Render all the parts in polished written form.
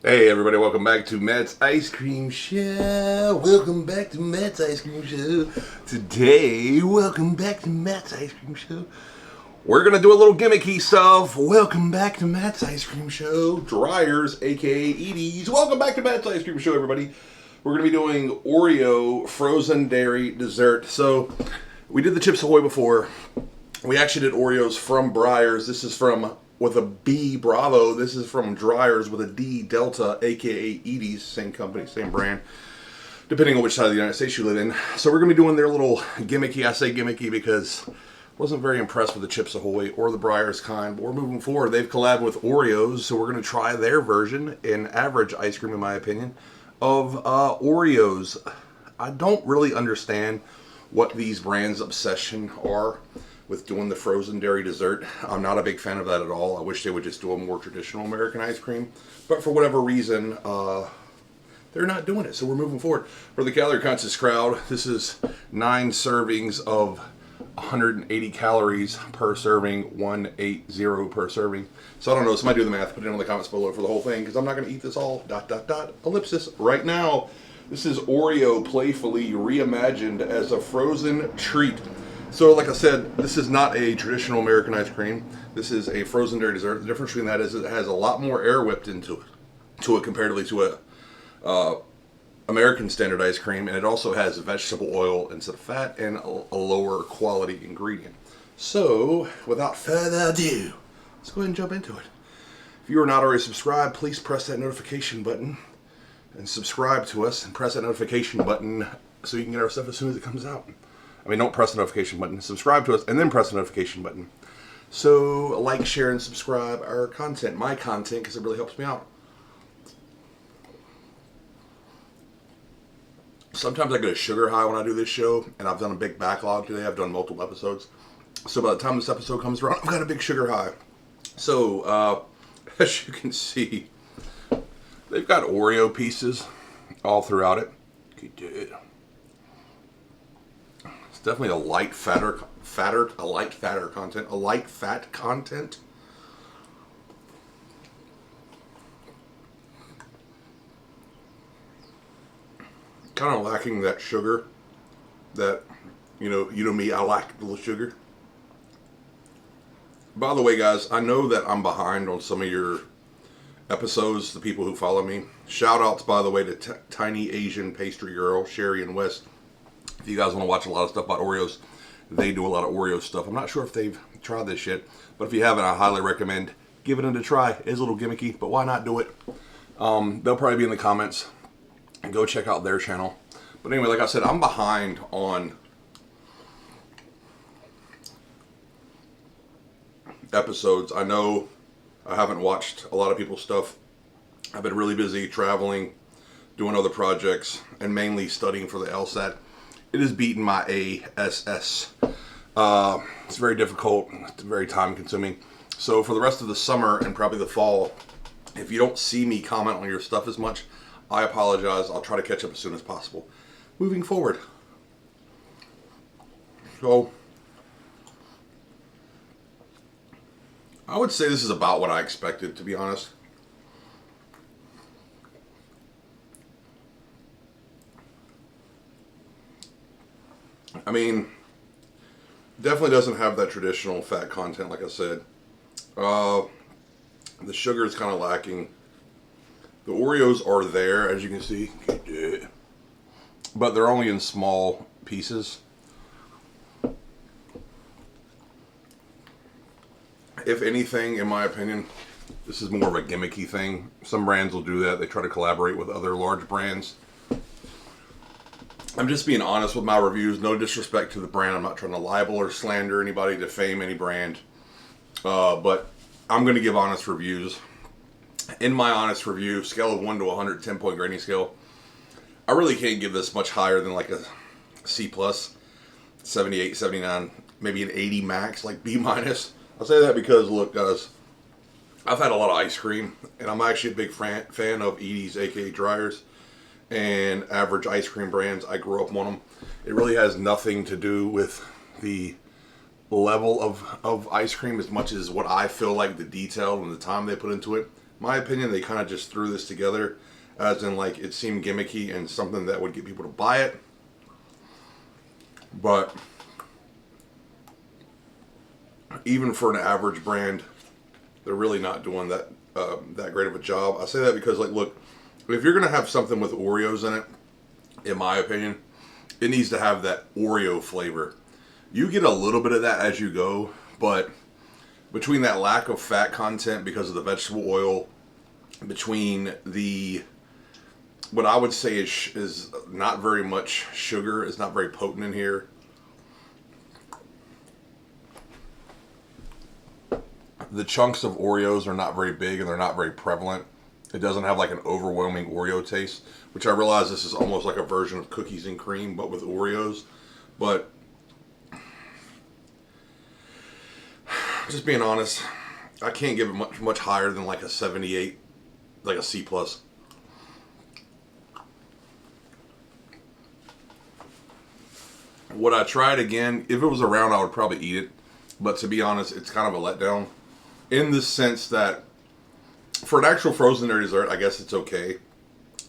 Hey everybody, welcome back to Matt's Ice Cream Show. Welcome back to Matt's Ice Cream Show. Today, welcome back to Matt's Ice Cream Show. We're gonna do a little gimmicky stuff. Welcome back to Matt's Ice Cream Show. Dryers, aka Deese. Welcome back to Matt's Ice Cream Show, everybody. We're gonna be doing Oreo Frozen Dairy Dessert. So, we did the Chips Ahoy before. We actually did Oreos from Breyers. This is from with a B, Bravo. This is from Dryers with a D, Delta, aka Edie's. Same company, same brand, depending on which side of the United States you live in. So we're going to be doing their little gimmicky. I say gimmicky because I wasn't very impressed with the Chips Ahoy or the Breyers kind, but we're moving forward. They've collabed with Oreos, so we're going to try their version, in average ice cream, in my opinion, of Oreos. I don't really understand what these brands' obsession are with doing the frozen dairy dessert. I'm not a big fan of that at all. I wish they would just do a more traditional American ice cream. But for whatever reason, they're not doing it. So we're moving forward. For the calorie conscious crowd, this is 9 servings of 180 calories per serving, 180 per serving. So I don't know, somebody do the math, put it in the comments below for the whole thing, because I'm not going to eat this all, ... ellipsis, right now. This is Oreo playfully reimagined as a frozen treat. So, like I said, this is not a traditional American ice cream. This is a frozen dairy dessert. The difference between that is it has a lot more air whipped into it comparatively to a American standard ice cream, and it also has vegetable oil instead of fat and a lower quality ingredient. So, without further ado, let's go ahead and jump into it. If you are not already subscribed, please press that notification button and subscribe to us, and press that notification button so you can get our stuff as soon as it comes out. I mean, don't press the notification button. Subscribe to us and then press the notification button. So, like, share, and subscribe our content, my content, because it really helps me out. Sometimes I get a sugar high when I do this show, and I've done a big backlog today. I've done multiple episodes. So by the time this episode comes around, I've got a big sugar high. So, as you can see, they've got Oreo pieces all throughout it. It's definitely a light fat content. Kind of lacking that sugar that, you know me, I like a little sugar. By the way, guys, I know that I'm behind on some of your episodes, the people who follow me. Shout outs, by the way, to Tiny Asian Pastry Girl, Sherry and West. If you guys want to watch a lot of stuff about Oreos, they do a lot of Oreo stuff. I'm not sure if they've tried this yet, but if you haven't, I highly recommend giving it a try. It is a little gimmicky, but why not do it? They'll probably be in the comments, and go check out their channel. But anyway, like I said, I'm behind on episodes. I know I haven't watched a lot of people's stuff. I've been really busy traveling, doing other projects, and mainly studying for the LSAT. It has beaten my ASS. It's very difficult. It's very time consuming. So for the rest of the summer and probably the fall, if you don't see me comment on your stuff as much, I apologize. I'll try to catch up as soon as possible. Moving forward. So, I would say this is about what I expected, to be honest. I mean, definitely doesn't have that traditional fat content, like I said. The sugar is kind of lacking. The Oreos are there, as you can see, but they're only in small pieces. If anything, in my opinion, this is more of a gimmicky thing. Some brands will do that. They try to collaborate with other large brands. I'm just being honest with my reviews. No disrespect to the brand. I'm not trying to libel or slander anybody, defame any brand. But I'm going to give honest reviews. In my honest review, scale of 1 to 100, 10-point grading scale, I really can't give this much higher than like a C+, 78, 79, maybe an 80 max, like B-. I say that because, look, guys, I've had a lot of ice cream, and I'm actually a big fan of Edie's, aka Dryers, and average ice cream brands. I grew up on them. It really has nothing to do with the level of ice cream as much as what I feel like the detail and the time they put into it. My opinion, they kind of just threw this together as in like it seemed gimmicky and something that would get people to buy it. But even for an average brand, they're really not doing that that great of a job. I say that because, like, look, if you're gonna have something with Oreos in it, in my opinion, it needs to have that Oreo flavor. You get a little bit of that as you go, but between that lack of fat content because of the vegetable oil, between the what I would say is not very much sugar, it's not very potent in here. The chunks of Oreos are not very big and they're not very prevalent. It doesn't have like an overwhelming Oreo taste, which I realize this is almost like a version of cookies and cream, but with Oreos. But just being honest, I can't give it much higher than like a 78, like a C+. Would I try it again? If it was around, I would probably eat it. But to be honest, it's kind of a letdown. In the sense that, for an actual frozen dairy dessert, I guess it's okay.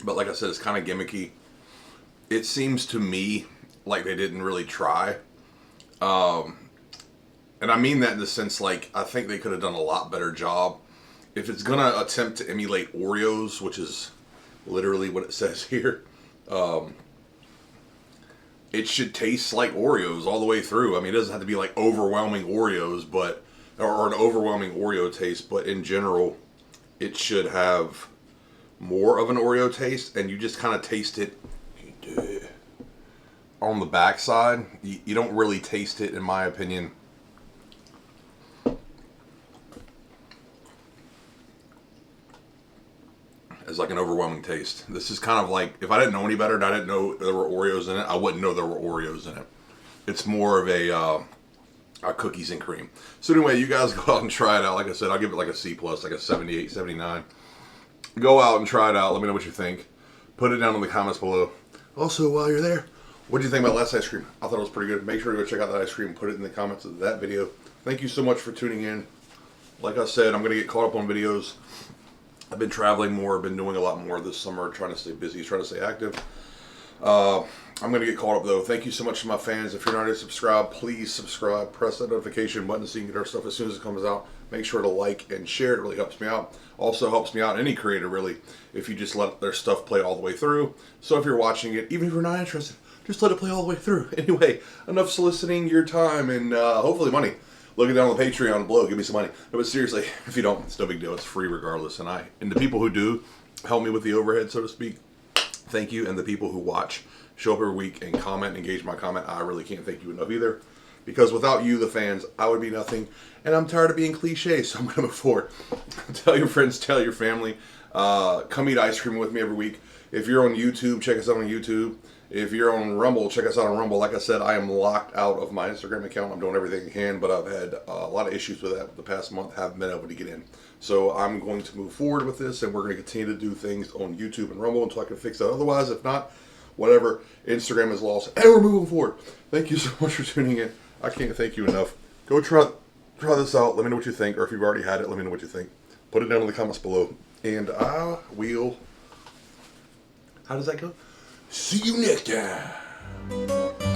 But like I said, it's kind of gimmicky. It seems to me like they didn't really try. And I mean that in the sense, like, I think they could have done a lot better job. If it's going to attempt to emulate Oreos, which is literally what it says here, it should taste like Oreos all the way through. I mean, it doesn't have to be like overwhelming Oreos, but or an overwhelming Oreo taste, but in general, it should have more of an Oreo taste, and you just kind of taste it on the backside. You don't really taste it, in my opinion. As like an overwhelming taste. This is kind of like, if I didn't know any better and I didn't know there were Oreos in it, I wouldn't know there were Oreos in it. It's more of a cookies and cream. So anyway, you guys go out and try it out. Like I said, I'll give it like a C+, like a 78, 79. Go out and try it out. Let me know what you think. Put it down in the comments below. Also, while you're there, what do you think about last ice cream? I thought it was pretty good. Make sure to go check out that ice cream and put it in the comments of that video. Thank you so much for tuning in. Like I said, I'm going to get caught up on videos. I've been traveling more, been doing a lot more this summer, trying to stay busy, trying to stay active. I'm going to get caught up though. Thank you so much to my fans. If you're not already subscribed, please subscribe. Press that notification button so you can get our stuff as soon as it comes out. Make sure to like and share. It really helps me out. Also helps me out, any creator really, if you just let their stuff play all the way through. So if you're watching it, even if you're not interested, just let it play all the way through. Anyway, enough soliciting your time and hopefully money. Look it down on the Patreon below. Give me some money. No, but seriously, if you don't, it's no big deal. It's free regardless. And the people who do help me with the overhead, so to speak, thank you. And the people who watch, show up every week and comment, engage my comment, I really can't thank you enough either. Because without you, the fans, I would be nothing. And I'm tired of being cliche, so I'm going to move forward. Tell your friends, tell your family. Come eat ice cream with me every week. If you're on YouTube, check us out on YouTube. If you're on Rumble, check us out on Rumble. Like I said, I am locked out of my Instagram account. I'm doing everything I can, but I've had a lot of issues with that the past month. Haven't been able to get in. So I'm going to move forward with this, and we're going to continue to do things on YouTube and Rumble until I can fix that. Otherwise, if not, whatever. Instagram is lost, and we're moving forward. Thank you so much for tuning in. I can't thank you enough. Go try this out. Let me know what you think, or if you've already had it, let me know what you think. Put it down in the comments below, and I will. How does that go? See you next time.